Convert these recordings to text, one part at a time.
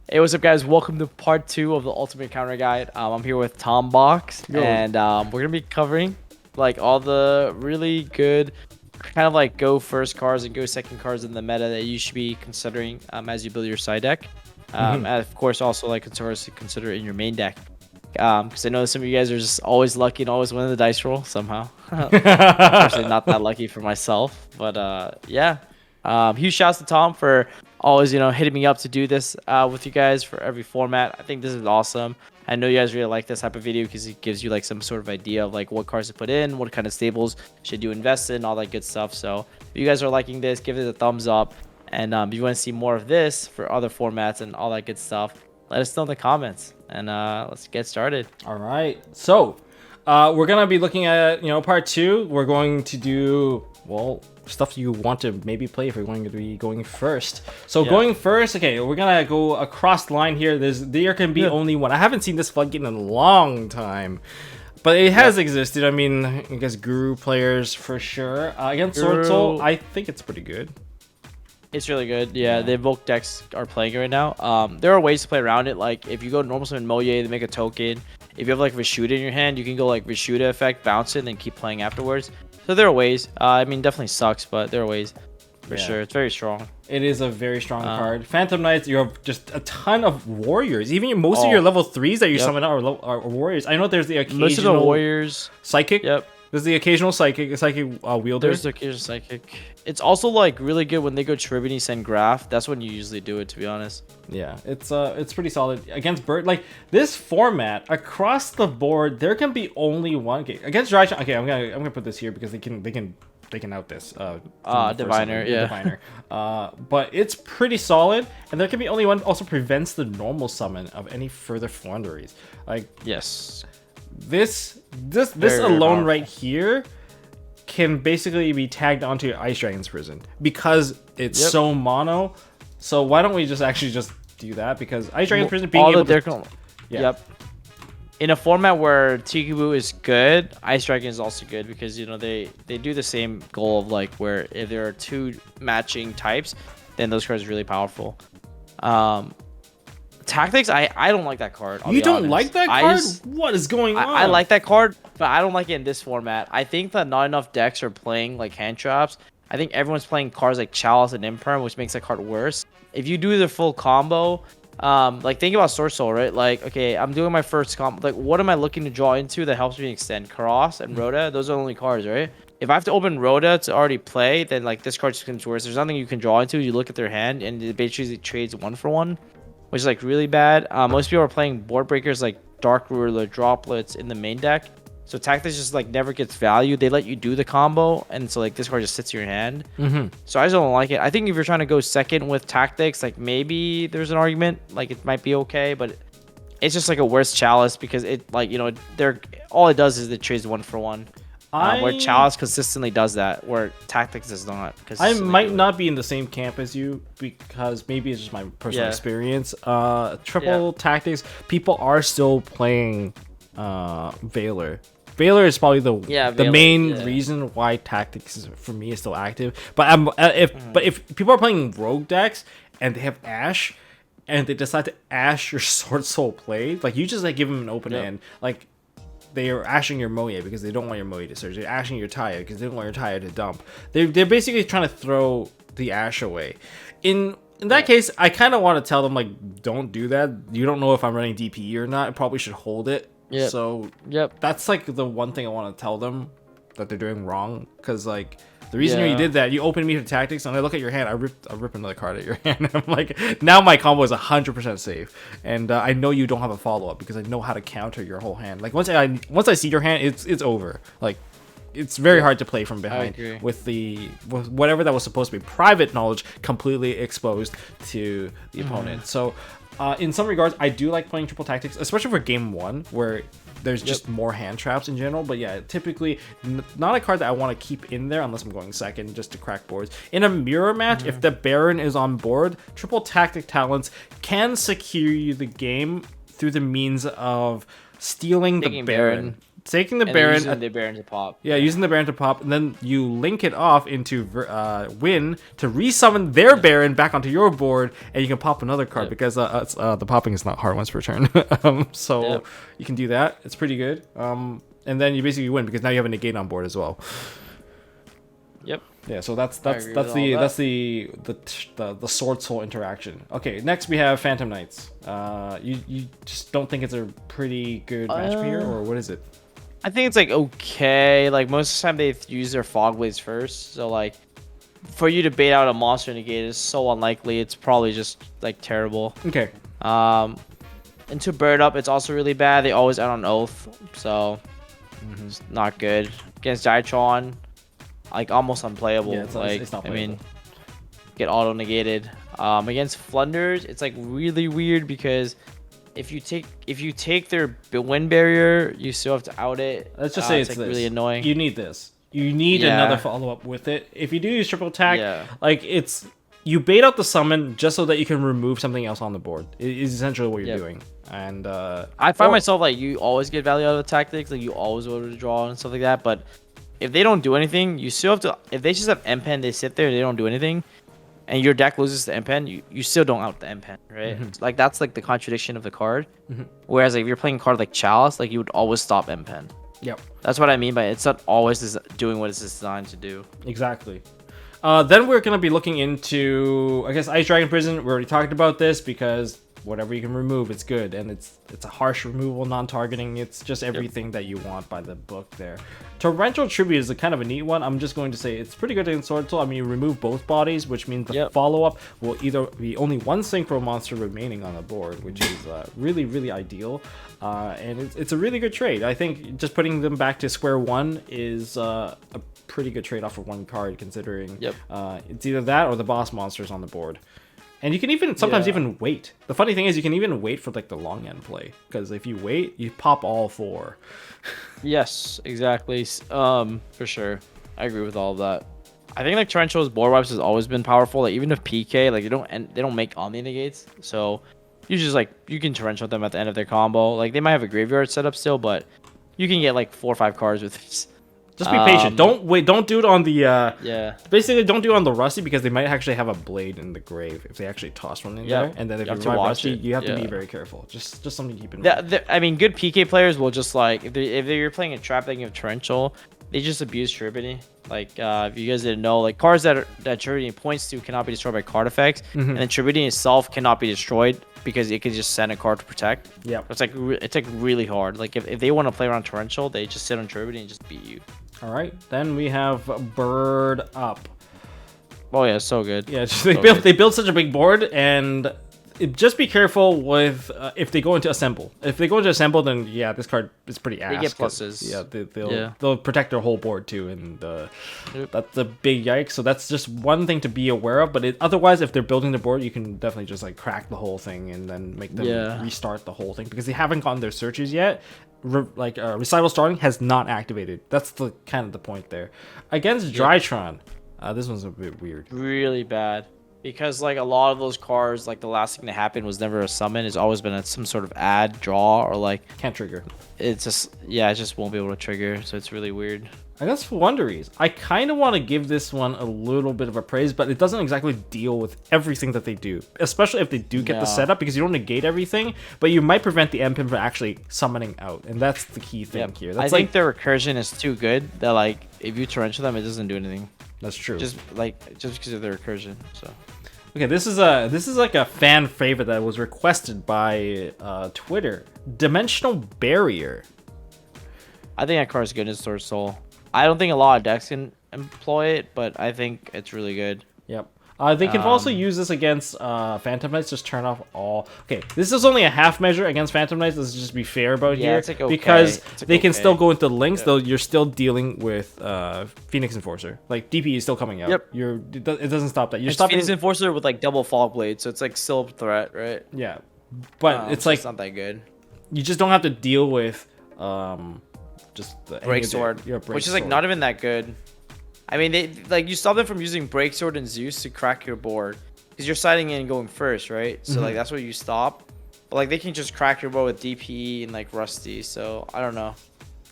Hey, what's up, guys? Welcome to part 2 of the Ultimate Counter Guide. I'm here with Tom Box, Yo. and we're gonna be covering like all the really good kind of like go first cards and go second cards in the meta that you should be considering as you build your side deck. And of course, also like consider it in your main deck. Because I know some of you guys are just always lucky and always win the dice roll somehow. Unfortunately, not that lucky for myself, but yeah. Huge shouts to Tom for always, hitting me up to do this with you guys for every format. I think this is awesome. I know you guys really like this type of video because it gives you like some sort of idea of like what cards to put in, what kind of stables should you invest in, all that good stuff. So if you guys are liking this, give it a thumbs up. And if you want to see more of this for other formats and all that good stuff, let us know in the comments. And let's get started. All right. So, we're gonna be looking at part 2. We're going to do stuff you want to maybe play if you're going to be going first. So going first, okay, we're gonna go across the line here. There can be only one. I haven't seen this floodgate in a long time, but it has existed. I mean, I guess Guru players for sure. Against Sword Soul, I think it's pretty good. It's really good. Yeah, the Evoke decks are playing it right now. There are ways to play around it. Like if you go normal summon Moye, they make a token. If you have like Vishuda in your hand, you can go like Vishuda effect, bounce it, and then keep playing afterwards. So there are ways. I mean, definitely sucks, but there are ways for sure. It's very strong. It is a very strong card. Phantom Knights, you have just a ton of warriors. Even most of your level 3s that you summon out are warriors. I know there's the occasional most of the warriors psychic. Yep. There's the occasional psychic wielder. There's the occasional psychic. It's also like really good when they go Tribony send Graph. That's when you usually do it, to be honest. Yeah, it's pretty solid against Bird. Like this format across the board, there can be only one. Okay, against Dry. Okay, I'm gonna put this here because they can out this Diviner, yeah. Diviner. But it's pretty solid, and there can be only one. Also prevents the normal summon of any further Flunderies. Like yes. This alone right here can basically be tagged onto your Ice Dragon's Prison because it's so mono. So why don't we just do that? Because Ice Dragon's Prison being able to... Yep. In a format where Tikibu is good, Ice Dragon is also good because they do the same goal of like where if there are two matching types, then those cards are really powerful. Tactics, I don't like that card. You don't like that card? What is going on? I like that card, but I don't like it in this format. I think that not enough decks are playing like hand traps. I think everyone's playing cards like Chalice and Imperm, which makes that card worse. If you do the full combo, like think about Sword Soul, right? Like, okay, I'm doing my first combo. Like, what am I looking to draw into that helps me extend? Karos and Rhoda, those are the only cards, right? If I have to open Rhoda to already play, then like this card just becomes worse. There's nothing you can draw into. You look at their hand, and it basically trades 1-for-1. Which is like really bad. Most people are playing board breakers like Dark Ruler, Droplets in the main deck. So Tactics just like never gets value. They let you do the combo, and so like this card just sits in your hand. So I just don't like it. I think if you're trying to go second with Tactics, like maybe there's an argument, like it might be okay, but it's just like a worse Chalice because it like they're all it does is it trades 1-for-1. Where Chalice consistently does that, where Tactics does not. I might not be in the same camp as you because maybe it's just my personal experience. Triple Tactics, people are still playing Valor. Valor is probably the main reason why Tactics for me is still active. But if people are playing Rogue decks and they have Ash and they decide to Ash your Sword Soul play, like you just like give them an open end, like. They are ashing your Moye because they don't want your Moye to surge. They're ashing your Taya because they don't want your Taya to dump. They're basically trying to throw the Ash away. In that case, I kind of want to tell them, like, don't do that. You don't know if I'm running DPE or not. I probably should hold it. So that's, like, the one thing I want to tell them that they're doing wrong. Because, like, the reason you did that, you opened me to Tactics, and I look at your hand, I rip another card at your hand. I'm like, now my combo is 100% safe. And I know you don't have a follow-up because I know how to counter your whole hand. Like, once I see your hand, it's over. Like, it's very hard to play from behind with whatever that was supposed to be private knowledge completely exposed to the opponent. So, in some regards, I do like playing triple tactics, especially for game 1, where there's just more hand traps in general. But yeah, typically not a card that I want to keep in there unless I'm going second just to crack boards. In a mirror match, if the Baron is on board, triple tactic talents can secure you the game through the means of stealing the Baron. taking the and then Baron, using the Baron to pop. yeah, using the Baron to pop, and then you link it off into Win to resummon their Baron back onto your board, and you can pop another card because the popping is not hard once per turn. So you can do that. It's pretty good. And then you basically win because now you have a negate on board as well. Yep. Yeah, so that's the Sword Soul interaction. Okay, next we have Phantom Knights. You just don't think it's a pretty good match for here, or what is it? I think it's like okay. Like most of the time they use their Fog Blades first, so like for you to bait out a monster negate is so unlikely. It's probably just like terrible. Okay. And to bird up, it's also really bad. They always out on Oath, so it's not good against Dytron. Like almost unplayable. Yeah, it's not playable. I mean, get auto negated. Against Flunders, it's like really weird because if you take their wind barrier, you still have to out it. Let's just say it's like this. really annoying. You need this. You need another follow up with it. If you do use triple attack, like you bait out the summon just so that you can remove something else on the board. It is essentially what you're doing. And I find myself like you always get value out of the tactics, like you always go to draw and stuff like that. But if they don't do anything, you still have to. If they just have M pen, they sit there, they don't do anything, and your deck loses to M pen, you still don't out the M pen, right? Like that's like the contradiction of the card. Whereas like if you're playing a card like Chalice, like you would always stop M pen. Yep. That's what I mean by it's not always doing what it's designed to do. Exactly. Then we're going to be looking into, I guess, Ice Dragon Prison. We already talked about this because whatever you can remove, it's good. And it's a harsh removal, non-targeting. It's just everything that you want by the book there. Torrential Tribute is a kind of a neat one. I'm just going to say it's pretty good in Sword Soul. I mean, you remove both bodies, which means the follow-up will either be only one synchro monster remaining on the board, which is really, really ideal. And it's a really good trade. I think just putting them back to square one is a pretty good trade-off for one card, considering it's either that or the boss monsters on the board. And you can even sometimes even wait. The funny thing is you can even wait for like the long end play, because if you wait, you pop all four. Yes, exactly. For sure, I agree with all of that. I think like Torrential's board wipes has always been powerful. Like even if PK, like they don't make Omni negates, so you just like you can Torrential them at the end of their combo. Like they might have a graveyard set up still, but you can get like 4 or 5 cards with this. Just be patient. Don't wait. Don't do it on the basically, don't do it on the Rusty because they might actually have a blade in the grave if they actually toss one in there. And then if you revive Rusty, you have to be very careful. Just something to keep in mind. I mean, good PK players will just like if you're playing a trap thing of Torrential, they just abuse Tribity. Like if you guys didn't know, like cards that Tribity points to cannot be destroyed by card effects, and then Tribity itself cannot be destroyed because it can just send a card to protect. Yeah, it's like really hard. Like if they want to play around Torrential, they just sit on Tribity and just beat you. All right, then we have Bird Up. Oh yeah, so good. Yeah, they build such a big board, and just be careful with if they go into Assemble. If they go into Assemble, then yeah, this card is pretty ass. They get pluses. Yeah, they'll protect their whole board too, and that's a big yikes. So that's just one thing to be aware of. But otherwise, if they're building the board, you can definitely just like crack the whole thing and then make them restart the whole thing because they haven't gotten their searches yet. Recital Starting has not activated. That's the kind of the point there. Against Drytron, this one's a bit weird. Really bad. Because like a lot of those cards, like the last thing that happened was never a summon. It's always been some sort of add, draw, or like can't trigger. It's just it just won't be able to trigger. So it's really weird. I guess for Wonderies, I kind of want to give this one a little bit of a praise, but it doesn't exactly deal with everything that they do, especially if they do get the setup, because you don't negate everything, but you might prevent the MP from actually summoning out, and that's the key thing here. That's I think their recursion is too good that like if you torrential them, it doesn't do anything. That's true. Just because of their recursion. So. Okay, this is like a fan favorite that was requested by Twitter. Dimensional Barrier. I think that card is good in Sword Soul. I don't think a lot of decks can employ it, but I think it's really good. Yep. They can also use this against Phantom Knights. Just turn off all. Okay, this is only a half measure against Phantom Knights. Let's just be fair about here, it's like okay. because they can still go into links. Though you're still dealing with Phoenix Enforcer. Like DP is still coming out. Yep. It doesn't stop that. You're it's stopping Phoenix Enforcer with like double Fog Blade, so it's like still a threat, right? Yeah, but it's like not that good. You just don't have to deal with just the Break Sword, which is like not even that good. I mean, they like you stop them from using Break Sword and Zeus to crack your board because you're siding in and going first, right? So like that's what you stop. But like they can just crack your board with DP and like Rusty. So I don't know.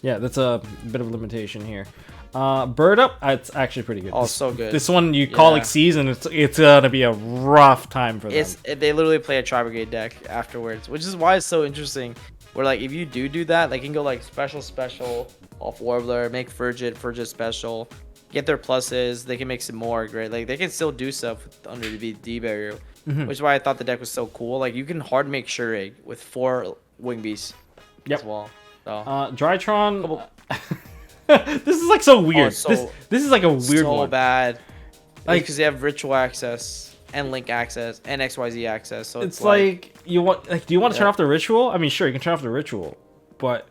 Yeah, that's a bit of a limitation here. Bird Up, it's actually pretty good. Oh, so good. This one you call like season, it's gonna be a rough time for them. They literally play a Tri-Brigade deck afterwards, which is why it's so interesting. Where like if you do that, they can go like special off Warbler, make Frigid special, get their pluses. They can make some more great. Like they can still do stuff under the VD barrier, which is why I thought the deck was so cool. Like you can hard make Shurig with 4 Wing Beasts as well. So. Drytron. This is like so weird. This is like a weird one. So bad. Like because they have ritual access and link access and XYZ access. So it's like you want do you want to turn off the ritual? I mean, sure, you can turn off the ritual, but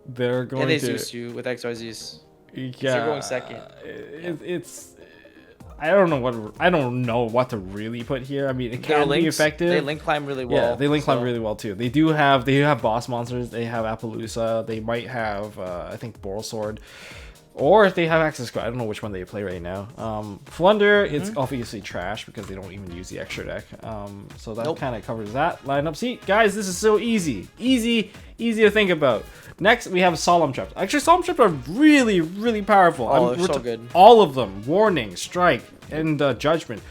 they're going they to Zeus you with XYZs. Yeah, they're going second. It's I don't know what to really put here. I mean, it can be effective. They link climb really well. Yeah, they link climb really well too. They have boss monsters. They have Appaloosa. They might have I think Boral Sword, or if they have Access Code. I don't know which one they play right now. Flunder, it's obviously trash because they don't even use the extra deck. So that kind of covers that lineup. See, guys, this is so easy to think about. Next, we have Solemn Traps. Actually, Solemn Traps are really powerful. Oh, they're so good. All of them, Warning, Strike, and Judgment.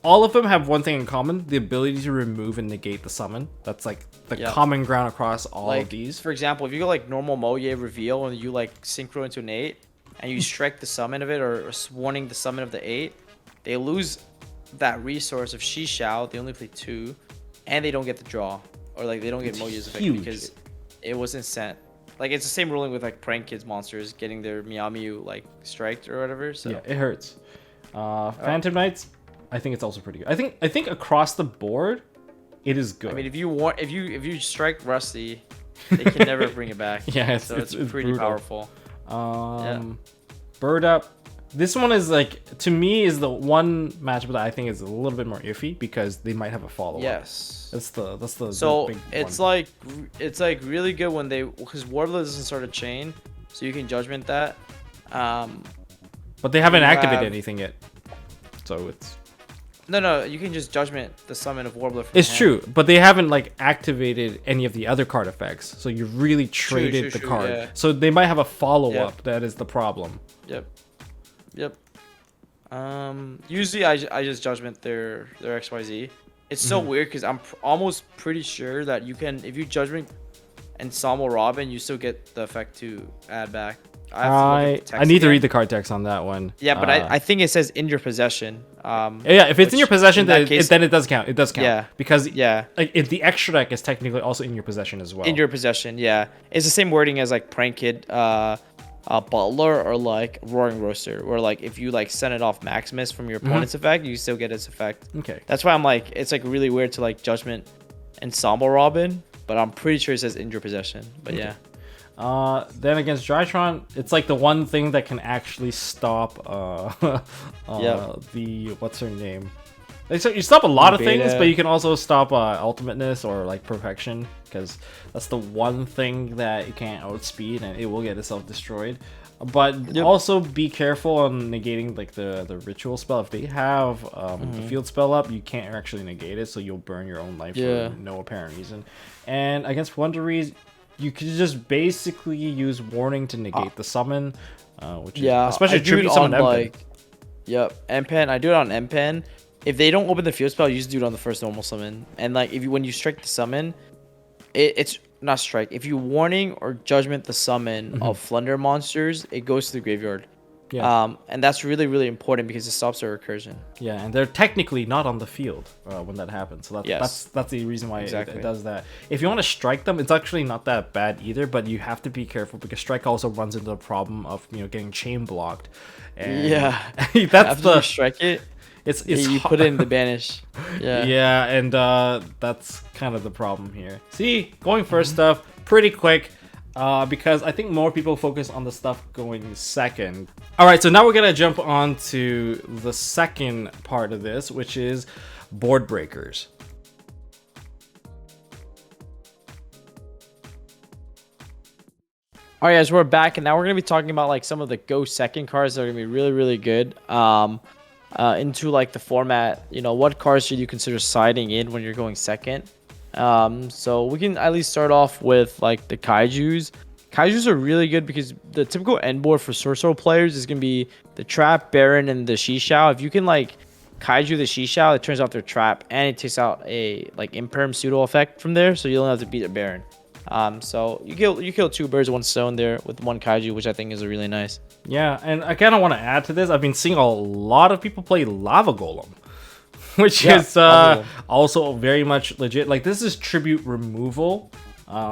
All of them have one thing in common: the ability to remove and negate the summon. That's like the common ground across all of these. For example, if you go like normal Moye Reveal and you like synchro into an 8, and you strike the summon of it or warning the summon of the 8, they lose that resource of Shishao. They only play 2, and they don't get the draw, or like they don't get Moye's effect because it wasn't sent. Like it's the same ruling with like Prank Kids monsters getting their Meow Mew like striked or whatever. So yeah, it hurts. Phantom Knights, I think it's also pretty good. I think across the board, it is good. I mean, if you strike Rusty, they can never bring it back. Yeah, it's pretty powerful. Bird Up. This one is like, to me, is the one matchup that I think is a little bit more iffy because they might have a follow-up. Yes. That's the so big it's one. it's like really good when because Warbler doesn't start a chain, so you can judgment that. But they haven't activated anything yet, so it's. No, you can just judgment the summon of Warbler. From it's hand. true, but they haven't like activated any of the other card effects, so you really traded the card. Yeah. So they might have a follow-up. That is the problem. Yep. Usually I just judgment their XYZ. It's so weird because I'm almost pretty sure that you can, if you judgment Ensemble Robin, you still get the effect to add back. I need to read the card text on that one. Yeah, but I think it says in your possession. Yeah, if it's in your possession, then it does count. It does count. Yeah. Because like the extra deck is technically also in your possession as well. In your possession, yeah. It's the same wording as like Prank Kid, Butler, or like Roaring Roaster, where like if you like send it off Maximus from your opponent's effect, you still get its effect. Okay. That's why I'm like, it's like really weird to like judgment Ensemble Robin, but I'm pretty sure it says in your possession. But yeah. Then against Drytron, it's like the one thing that can actually stop the what's her name? So you stop a lot of things, but you can also stop ultimateness or like perfection, because that's the one thing that you can't outspeed and it will get itself destroyed. But also be careful on negating like the ritual spell. If they have the field spell up, you can't actually negate it, so you'll burn your own life for no apparent reason. And against Wonderies, you can just basically use Warning to negate the summon, which is especially tribute summon like M-Pen. I do it on M-Pen. If they don't open the field spell, you just do it on the first normal summon. And like when you strike the summon, it's not strike. If you Warning or judgment the summon of Flunder monsters, it goes to the graveyard. Yeah. And that's really important because it stops their recursion. Yeah, and they're technically not on the field when that happens. So that's the reason why it does that. If you want to strike them, it's actually not that bad either, but you have to be careful because strike also runs into the problem of getting chain blocked. And that's after you strike it. It's you put it in the banish. Yeah, and that's kind of the problem here. See, going first stuff pretty quick. Because I think more people focus on the stuff going second. All right, so now we're gonna jump on to the second part of this, which is board breakers. All right, guys, we're back, and now we're gonna be talking about like some of the go second cards that are gonna be really good. Into like the format, what cards should you consider siding in when you're going second? So we can at least start off with like the kaijus. Kaijus are really good because the typical end board for Sorcerer players is gonna be the Trap, Baron, and the Shishao. If you can like Kaiju the Shishao, it turns off their Trap and it takes out a like Imperm pseudo effect from there, so you don't have to beat a Baron. So you kill two birds with one stone there with one Kaiju, which I think is really nice. Yeah, and I kind of want to add to this. I've been seeing a lot of people play Lava Golem, which is also very much legit. Like this is tribute removal.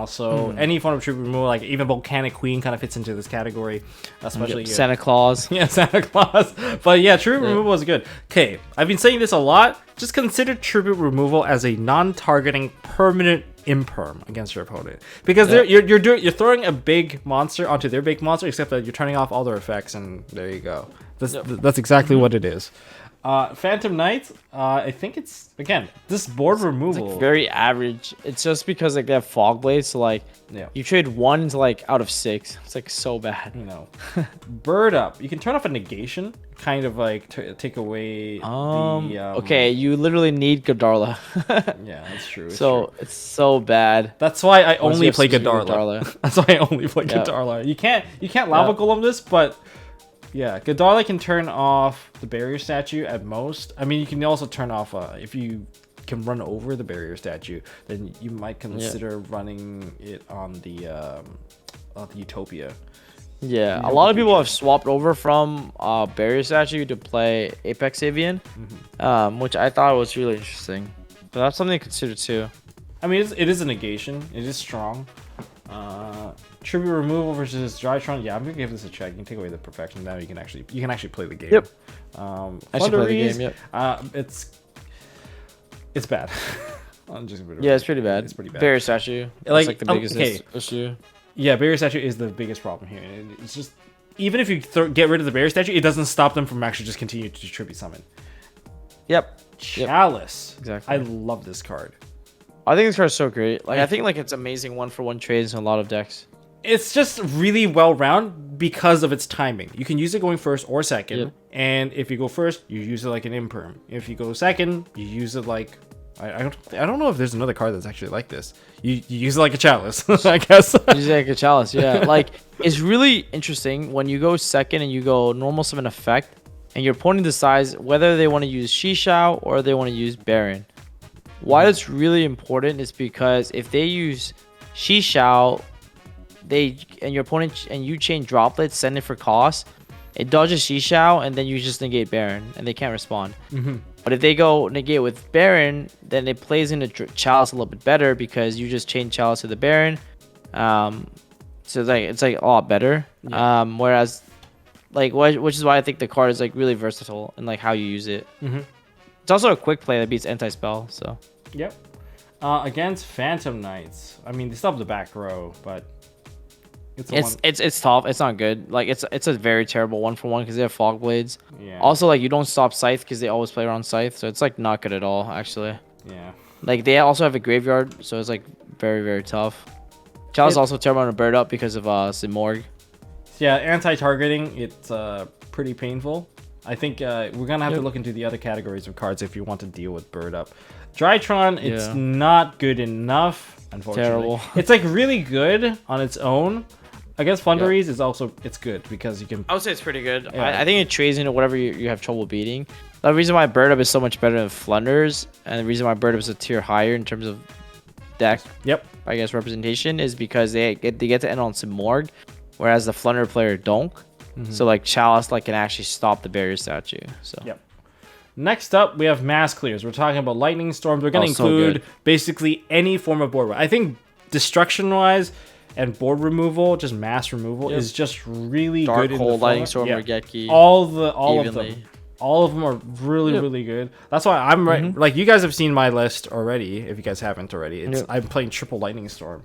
So any form of tribute removal, like even Volcanic Queen kind of fits into this category, especially Santa Claus. Yeah, Santa Claus. But yeah, tribute removal is good. Okay, I've been saying this a lot. Just consider tribute removal as a non-targeting permanent imperm against your opponent, because you're throwing a big monster onto their big monster, except that you're turning off all their effects, and there you go. That's exactly what it is. Phantom Knight, I think it's, again, this board removal. It's like very average. It's just because like they have Fog Blades, so like you trade one to like out of 6. It's like so bad. You know. Bird Up. You can turn off a negation, kind of like take away the... Okay, you literally need Godarla. Yeah, that's true. It's so bad. That's why I only play Godarla. That's why I only play Godarla. You can't Lava Golem this, but... Yeah, Godarla can turn off the barrier statue at most. I mean, you can also turn off, if you can run over the barrier statue, then you might consider running it on the Utopia. Yeah, a lot of people have swapped over from barrier statue to play Apex Avian, which I thought was really interesting. So that's something to consider too. I mean, it is a negation. It is strong. Tribute removal versus Drytron. Yeah, I'm gonna give this a check. You can take away the perfection. Now you can actually play the game. Yep. Actually play the game. Yep. It's bad. It's pretty bad. It's pretty bad. Barrier statue. That's like the biggest issue. Yeah, barrier statue is the biggest problem here. It's just, even if you get rid of the barrier statue, it doesn't stop them from actually just continuing to tribute summon. Yep. Chalice. Exactly. I love this card. I think this card is so great. Like I think like it's amazing 1-for-1 trades in a lot of decks. It's just really well-rounded because of its timing. You can use it going first or second, and if you go first, you use it like an Imperm. If you go second, you use it like... I don't know if there's another card that's actually like this. You use it like a Chalice, I guess. Use it like a Chalice, yeah. Like, it's really interesting when you go second and you go normal summon effect, and your opponent decides whether they want to use Shishao or they want to use Baron. Why it's really important is because if they use Shishao, your opponent and you chain droplets, send it for cost, it dodges Shishao, and then you just negate Baron, and they can't respond. But if they go negate with Baron, then it plays into Chalice a little bit better because you just chain Chalice to the Baron. So it's like a lot better. Whereas, like, which is why I think the card is like really versatile in like how you use it. It's also a quick play that beats anti-spell. So. Yep. Against Phantom Knights, I mean they still have the back row, but. It's tough. It's not good. Like it's a very terrible 1-for-1 because they have Fog Blades. Yeah. Also, like you don't stop Scythe because they always play around Scythe, so it's like not good at all actually. Yeah. Like they also have a graveyard, so it's like very very tough. Chalice also terrible on a bird up because of Simorg. Yeah, anti-targeting. It's pretty painful. I think we're gonna have to look into the other categories of cards if you want to deal with bird up. Drytron, it's not good enough. Unfortunately, terrible. It's like really good on its own. I guess Flunderies is also, it's good because you can... I would say it's pretty good. Yeah. I think it trades into whatever you have trouble beating. The reason why Bird Up is so much better than Flunders, and the reason why Bird Up is a tier higher in terms of deck, I guess, representation, is because they get to end on Simorg, whereas the Flunder player don't. So like Chalice like can actually stop the barrier statue. So Next up, we have Mass Clears. We're talking about Lightning Storms. We're going to include basically any form of board. I think destruction-wise... and board removal, just mass removal, is just really good. Dark Hole, Lightning Storm, Regeki. All of them are really good. That's why I'm like, you guys have seen my list already. If you guys haven't already, I'm playing triple Lightning Storm,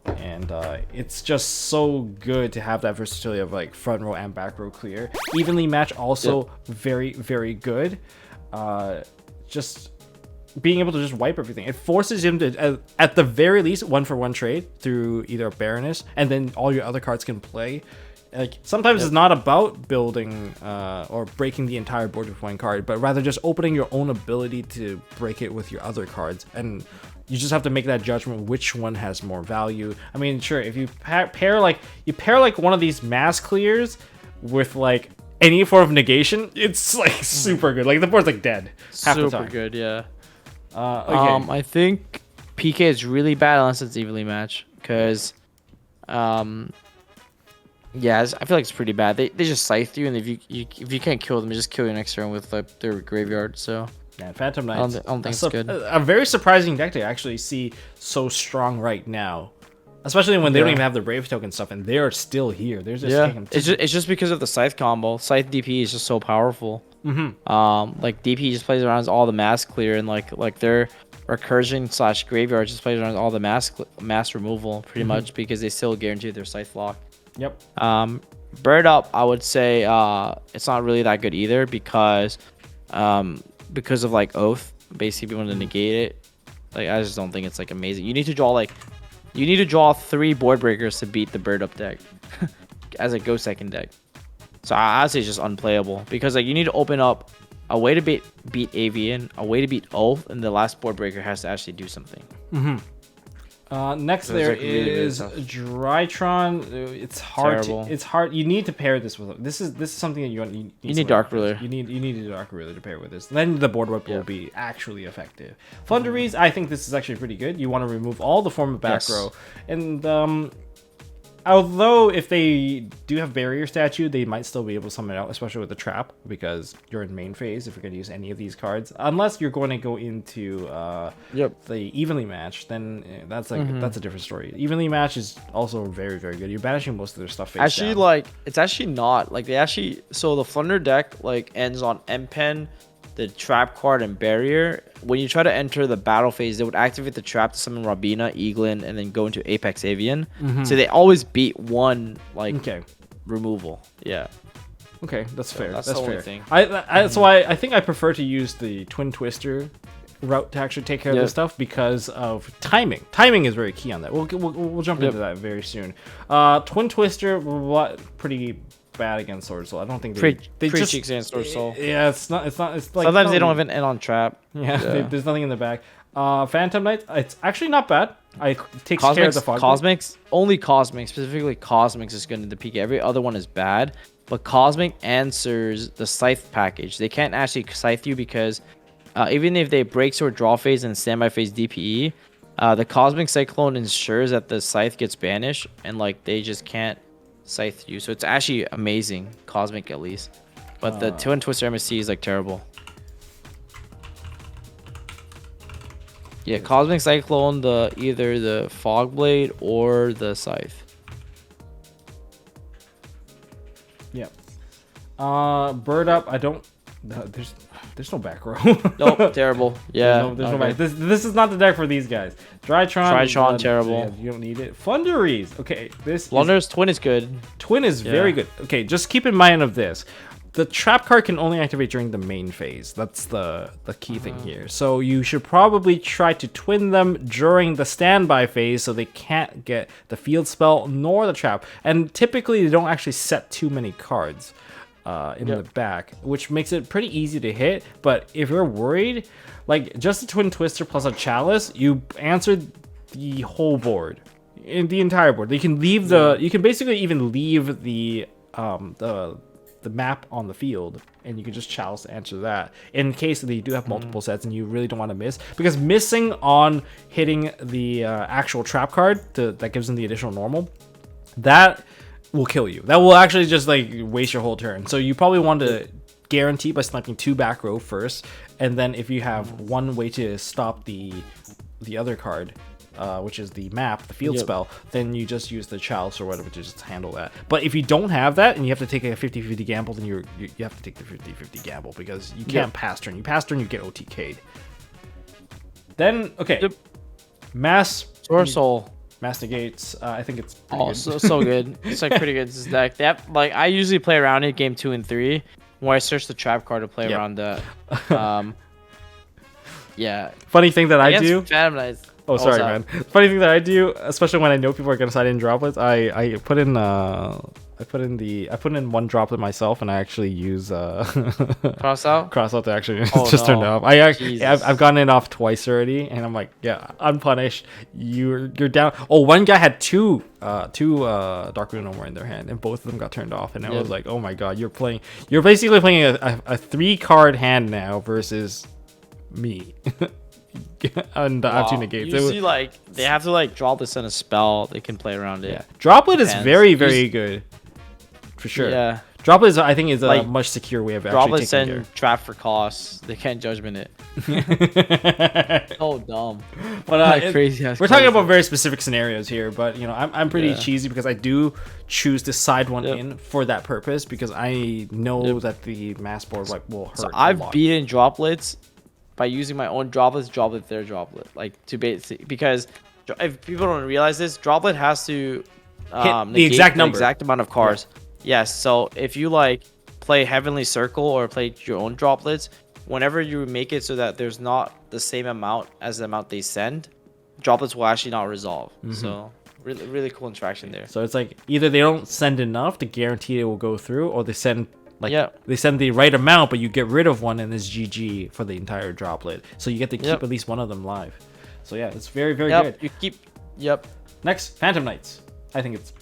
and it's just so good to have that versatility of like front row and back row clear. Evenly match, also very good. Just being able to just wipe everything. It forces him to, at the very least, 1-for-1 trade through either a Baroness, and then all your other cards can play. Like sometimes it's not about building or breaking the entire board with one card, but rather just opening your own ability to break it with your other cards. And You just have to make that judgment which one has more value. I mean, sure, if you pair like one of these mass clears with like any form of negation, it's like super good. Like the board's like dead half the time. Super good, yeah. Okay. I think PK is really bad unless it's evenly matched, because yeah, I feel like it's pretty bad. They just scythe you, and if you can't kill them, they just kill you next turn with like their graveyard. So Yeah, Phantom Knights. I don't think it's good. A very surprising deck to actually see so strong right now, especially when they don't even have the Brave token stuff, and they are still here. They're just taking it's just because of the scythe combo. Scythe DP is just so powerful. Like DP just plays around all the mass clear, and like their recursion / graveyard just plays around all the mass removal pretty much, because they still guarantee their scythe lock. Yep. Bird Up, I would say it's not really that good either, because of like Oath, basically if you want to negate it. Like I just don't think it's like amazing. You need to draw 3 board breakers to beat the Bird Up deck as a go second deck. So I'd say it's just unplayable, because like you need to open up a way to beat Avian, a way to beat Oath, and the last board breaker has to actually do something. Next So there it's, like, really, really is tough. Drytron. It's hard. Terrible. It's hard. You need to pair this with. This is something that you need. You need Dark Ruler. You need a Dark Ruler to pair with this. Then the board whip will be actually effective. Flunderies, I think this is actually pretty good. You want to remove all the form of back row, and although if they do have barrier statue, they might still be able to summon it out, especially with the trap, because you're in main phase if you're going to use any of these cards. Unless you're going to go into the evenly match, then that's like that's a different story. Evenly match is also very, very good. You're banishing most of their stuff face Actually, down. like it's actually not like so the Flunder deck like ends on M-Pen, the trap card, and barrier. When you try to enter the battle phase, they would activate the trap to summon Rabina, Eaglin, and then go into Apex Avian. So they always beat one removal. Yeah. Okay, that's fair. that's That's the only fair. thing. That's why I think I prefer to use the Twin Twister route to actually take care of this stuff, because of timing. Timing is very key on that. We'll jump into that very soon. Twin Twister, pretty bad against Sword Soul. I don't think they just against Sword Soul. Yeah, it's not. It's like Sometimes they don't even end on trap. Yeah, there's nothing in the back. Phantom Knight, it's actually not bad. It takes care of the fog. Cosmics, only Cosmic, specifically Cosmics is good in the PK. Every other one is bad, but Cosmic answers the Scythe package. They can't actually Scythe you, because even if they break sword draw phase and standby phase DPE, the Cosmic Cyclone ensures that the Scythe gets banished, and like they just can't Scythe you. So it's actually amazing, Cosmic at least. But the Twin Twister MSC is like terrible. Yeah, Cosmic Cyclone, either the Fog Blade or the Scythe. Yeah. Bird Up, I don't. There's no back row. Nope, terrible. Yeah, there's no back. This is not the deck for these guys. Drytron, terrible. Yeah, you don't need it. Flunderies, okay. Flunder's Twin is good. Twin is very good. Okay, just keep in mind of this. The trap card can only activate during the main phase. That's the key thing here. So you should probably try to twin them during the standby phase, so they can't get the field spell nor the trap. And typically they don't actually set too many cards in the back, which makes it pretty easy to hit. But if you're worried, like just a Twin Twister plus a Chalice, you answered the whole board, in the entire board. You can leave you can basically even leave the map on the field, and you can just Chalice answer that in case that you do have multiple sets and you really don't want to miss, because missing on hitting the actual trap card that gives them the additional normal, that will kill you. That will actually just like waste your whole turn. So you probably want to guarantee by sniping 2 back row first, and then if you have one way to stop the other card, which is the map, the field spell, then you just use the Chalice or whatever to just handle that. But if you don't have that and you have to take a 50-50 gamble, then you have to take the 50-50 gamble, because you can't pass turn. You pass turn, you get OTK'd. Then, okay. Mass Sword Soul. Mass negates. I think it's pretty good. So good. It's like pretty good. This deck. Like I usually play around it game 2 and 3, where I search the trap card to play around that. Yeah. Funny thing that I do. Phantom Knights. Oh, sorry, man. Funny thing that I do, especially when I know people are gonna side in droplets, I put in I I put in one droplet myself, and I actually use Cross out. cross out to actually Oh, just turn it no. off. I've Jesus. gotten it off twice already, and I'm like, yeah, unpunished. You're down. Oh, one guy had two Dark Rune no more in their hand, and both of them got turned off, and I was like, oh my god, you're basically playing a 3-card hand now versus me. And I have 2 negates. Usually, like they have to like draw this in a spell. They can play around it. Yeah, droplet is Depends. very good, for sure. Yeah. Droplet is, I think, is a Like, much secure way of actually Droplet taking send care. trap for costs. They can't judgment it. Oh dumb. But Like crazy. we're talking about very specific scenarios here, but you know, I'm pretty Yeah. cheesy because I do choose to side one Yep. in for that purpose because I know that the mass board like will hurt. So a I've lot. beaten droplets by using my own droplets, droplet their droplet, like to bait, because if people don't realize this, droplet has to the negate exact number. exact amount of cards. Yes, so if you like play Heavenly Circle or play your own droplets, whenever you make it so that there's not the same amount as the amount they send, droplets will actually not resolve. So really cool interaction there. So it's like either they don't send enough to guarantee it will go through, or they send like Yeah. they send the right amount, but you get rid of one and it's GG for the entire droplet. So you get to keep Yep. at least one of them live. So yeah, it's very good. Yep, you keep. Yep. Next, Phantom Knights. I think it's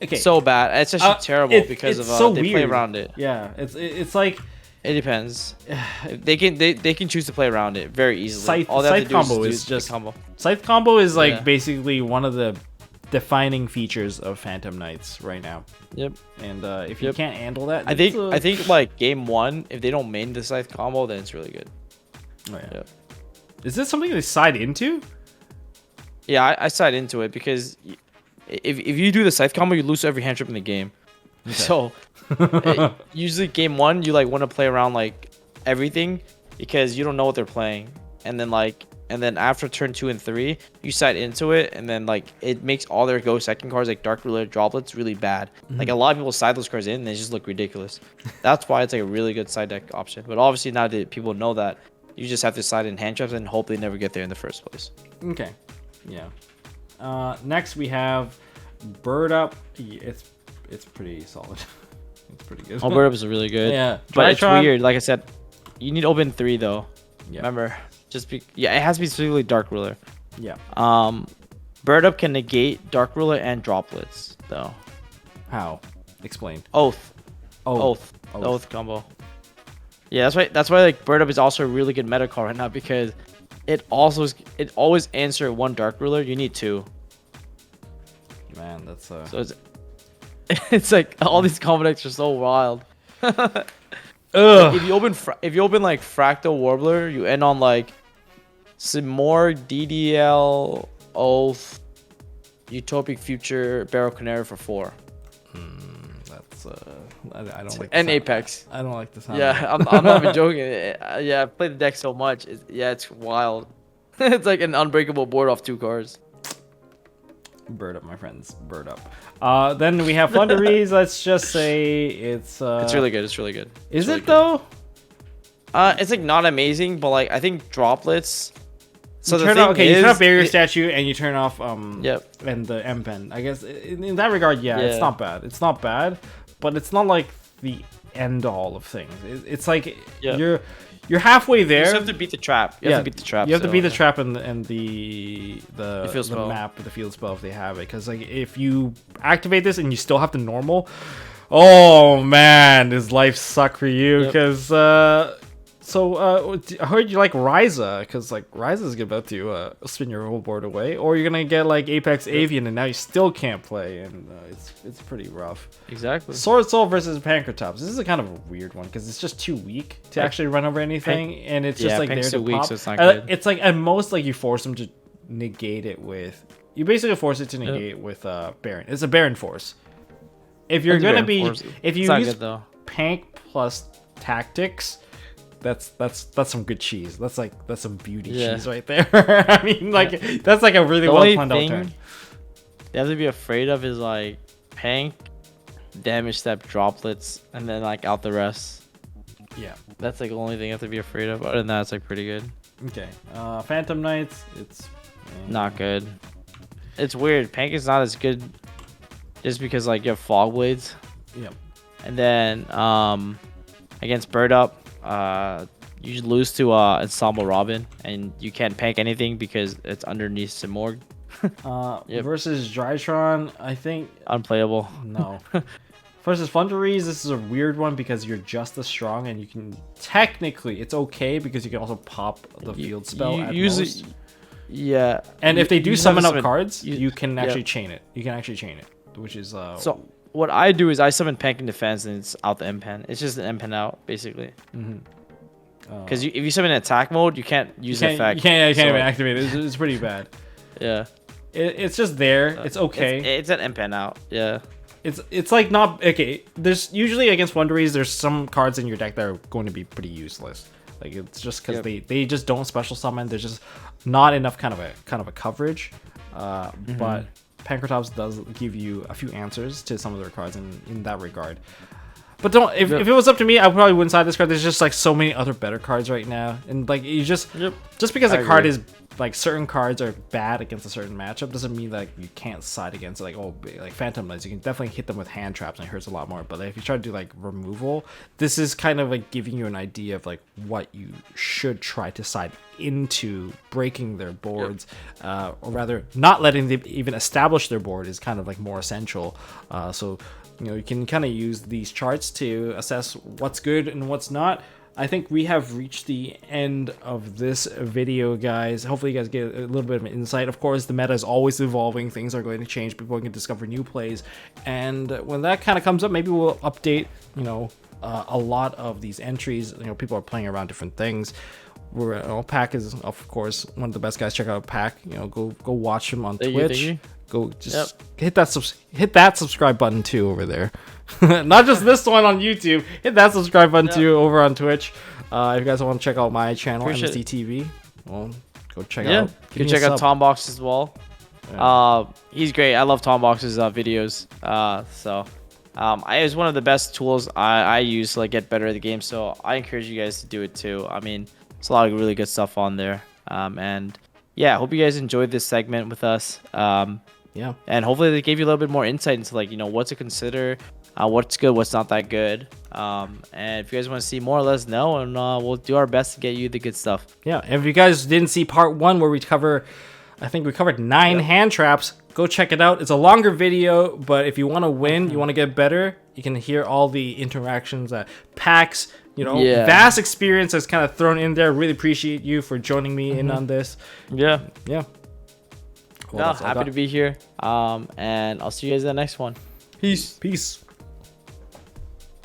okay. So bad. It's actually terrible because it's of so they play weird. around it. Yeah, it's like It depends. They can choose to play around it very easily. Scythe, All they have to do combo do is the just combo. Scythe combo is like Yeah. basically one of the defining features of Phantom Knights right now. Yep. And if you can't handle that, I think like game 1, if they don't main the Scythe combo, then it's really good. Oh, yeah. Yep. Is this something they side into? Yeah, I side into it because if you do the Scythe combo, you lose every hand trip in the game. So usually game 1, you like want to play around like everything because you don't know what they're playing, and then after turn 2 and 3, you side into it, and then like it makes all their go second cards like Dark Ruler droplets really bad. Like a lot of people side those cards in, and they just look ridiculous. That's why it's like a really good side deck option. But obviously now that people know that, you just have to side in hand traps and hope they never get there in the first place. Okay. Yeah. Next we have Bird Up. It's pretty solid. It's pretty good. Oh, Bird Up is really good. Yeah. But it's Drytron- weird. Like I said, you need open 3 though. Yeah. Remember, it has to be specifically Dark Ruler. Yeah. Bird Up can negate Dark Ruler and droplets though. How? Explain. Oath. Oh. Oath. The Oath combo. Yeah, that's why like Bird Up is also a really good meta card right now because it always answer 1 Dark Ruler. You need 2. Man, that's So it's like all these combo decks are so wild. Ugh. If you open like Fractal Warbler, you end on like some more DDL, Oath, Utopic Future, Barrel Canary for 4. That's I don't like. And the sound. Apex. I don't like the sound. Yeah, I'm not even joking. Yeah, I've played the deck so much. It's wild. It's like an unbreakable board off 2 cards. Bird Up, my friends. Bird Up. Then we have Flunderies. Let's just say it's It's really good. It's really good. Is really it though? It's like not amazing, but like I think droplets. So you the turn thing off, you turn off Barrier it- Statue and you turn off Yep. and the M pen. I guess in that regard, yeah, it's Yeah. not bad. It's not bad, but it's not like the end all of things. It's like Yeah. you're halfway You there. just have to beat the trap. You have to beat the trap. You have to so, beat the yeah. trap and the field spell. map, the field spell if they have it. Because like if you activate this and you still have the normal, oh man, does life suck for you? Yep. Because I heard you like Ryza, because like Ryza is about to spin your whole board away, or you're gonna get like Apex Avian and now you still can't play, and it's pretty rough. Exactly. Sword Soul versus Pancratops. This is a kind of a weird one because it's just too weak to actually run over anything, and it's just like Pank's there too to weak, pop. so it's not good. It's like at most like you force them to negate it with. You basically force it to negate with Baron. It's a Baron force. If you're It's a gonna Baron be, force. if you It's not use good though. Pank plus tactics, that's some good cheese. That's some beauty Yeah. cheese right there. I mean, like that's like a really The well only planned out thing turn. they have to be afraid of is like Pank, damage step, droplets, and then like out the rest. Yeah. That's like the only thing you have to be afraid of. Other than that, it's like pretty good. Okay. Phantom Knights. It's Not good. It's weird. Pank is not as good just because like you have fog blades. Yep. And then against Bird Up, you lose to Ensemble Robin, and you can't pank anything because it's underneath Simorg. Yep. Versus Drytron, I think Unplayable. no. Versus Thunderies, this is a weird one because you're just as strong, and you can technically it's okay because you can also pop the field spell at usually, most. Yeah. And if they do summon up cards, you you can actually yep. chain it. You can actually chain it, which is So what I do is I summon Pank and Defense, and it's out the M pen. It's just an M pen out basically. Because if you summon in attack mode, you can't use the effect. You can't even activate it. It's pretty bad. Yeah. It's just there. It's okay. It's an M pen out. Yeah. It's like not okay. There's usually against Wonderies, there's some cards in your deck that are going to be pretty useless. Like it's just because they just don't special summon. There's just not enough kind of a coverage. But Pankratops does give you a few answers to some of their cards in that regard. But don't if it was up to me, I probably wouldn't side this card. There's just like so many other better cards right now, and like you just because a card is like certain cards are bad against a certain matchup doesn't mean like you can't side against it. Like like Phantom Lights, you can definitely hit them with hand traps and it hurts a lot more. But like, if you try to do like removal, this is kind of like giving you an idea of like what you should try to side into breaking their boards, or rather not letting them even establish their board is kind of like more essential. So you can kind of use these charts to assess what's good and what's not. I think we have reached the end of this video, guys. Hopefully you guys get a little bit of an insight. Of course, the meta is always evolving. Things are going to change. People can discover new plays. And when that kind of comes up, maybe we'll update, a lot of these entries. People are playing around different things. Pack is, of course, one of the best guys. Check out Pack. Go watch him on Twitch. Go just hit that subscribe button too over there. Not just this one on YouTube. Hit that subscribe button too over on Twitch. If you guys want to check out my channel, MSD TV, well, go check out. You can check out Tombox as well. Yeah. He's great. I love Tombox's videos. It's one of the best tools I use to like get better at the game. So I encourage you guys to do it too. I mean, there's a lot of really good stuff on there. And yeah, I hope you guys enjoyed this segment with us. Yeah, and hopefully they gave you a little bit more insight into like what to consider, what's good, what's not that good. And if you guys want to see more, let us know, and we'll do our best to get you the good stuff. Yeah, and if you guys didn't see part 1 where we covered 9 hand traps, go check it out. It's a longer video, but if you want to win, you want to get better, you can hear all the interactions that Packs, vast experience that's kind of thrown in there. Really appreciate you for joining me in on this. Yeah. Well, happy to be here. And I'll see you guys in the next one. Peace.